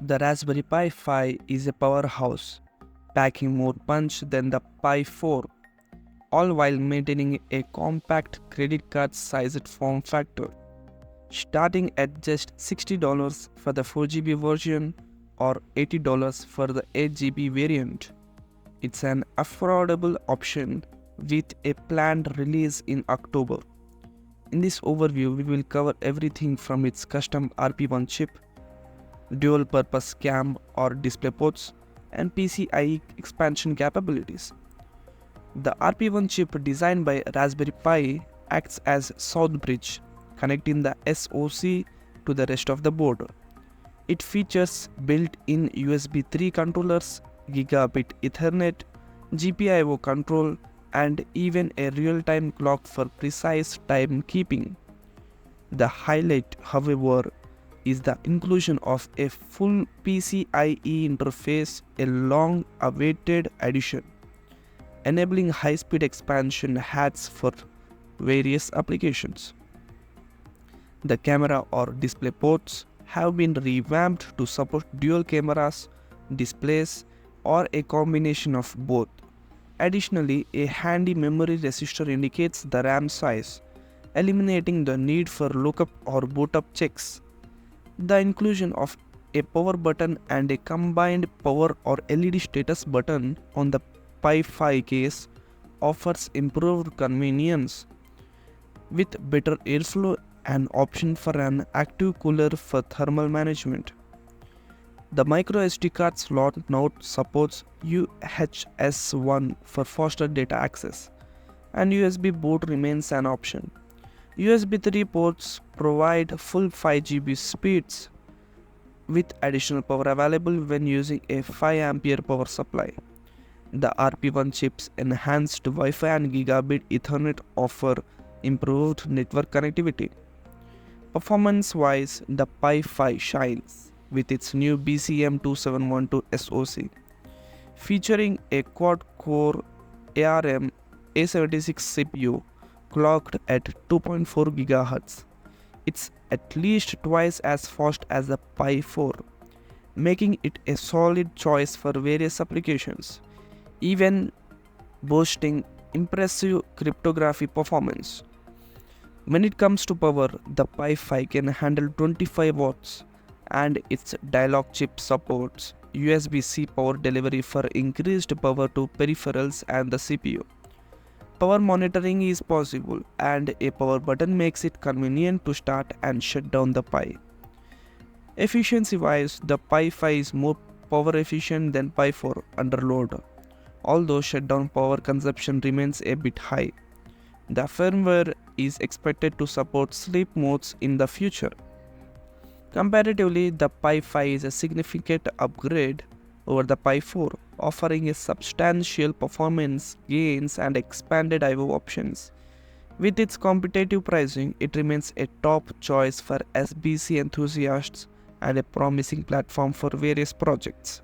The Raspberry Pi 5 is a powerhouse, packing more punch than the Pi 4, all while maintaining a compact credit card sized form factor. Starting at just $60 for the 4GB version or $80 for the 8GB variant. It's an affordable option with a planned release in October. In this overview, we will cover everything from its custom RP1 chip, dual purpose cam or display ports, and PCIe expansion capabilities. The RP1 chip designed by Raspberry Pi acts as South Bridge, connecting the SoC to the rest of the board. It features built-in USB 3 controllers, Gigabit Ethernet, GPIO control, and even a real-time clock for precise timekeeping. The highlight, however, is the inclusion of a full PCIe interface, a long-awaited addition, enabling high-speed expansion hats for various applications. The camera or display ports have been revamped to support dual cameras, displays, or a combination of both. Additionally, a handy memory register indicates the RAM size, eliminating the need for lookup or bootup checks. The inclusion of a power button and a combined power or LED status button on the Pi 5 case offers improved convenience, with better airflow and option for an active cooler for thermal management. The microSD card slot now supports UHS-1 for faster data access, and USB boot remains an option. USB 3 ports provide full 5GB speeds with additional power available when using a 5A power supply. The RP1 chip's enhanced Wi-Fi and Gigabit Ethernet offer improved network connectivity. Performance-wise, the Pi 5 shines with its new BCM2712 SoC, featuring a quad-core ARM A76 CPU clocked at 2.4 GHz. It's at least twice as fast as the Pi 4, making it a solid choice for various applications, even boasting impressive cryptography performance. When it comes to power, the Pi 5 can handle 25 watts, and its dialog chip supports USB-C power delivery for increased power to peripherals and the CPU. Power monitoring is possible, and a power button makes it convenient to start and shut down the Pi. Efficiency-wise, the Pi 5 is more power efficient than Pi 4 under load, although shutdown power consumption remains a bit high. The firmware is expected to support sleep modes in the future. Comparatively, the Pi 5 is a significant upgrade over the Pi 4, offering a substantial performance gains and expanded I/O options. With its competitive pricing, it remains a top choice for SBC enthusiasts and a promising platform for various projects.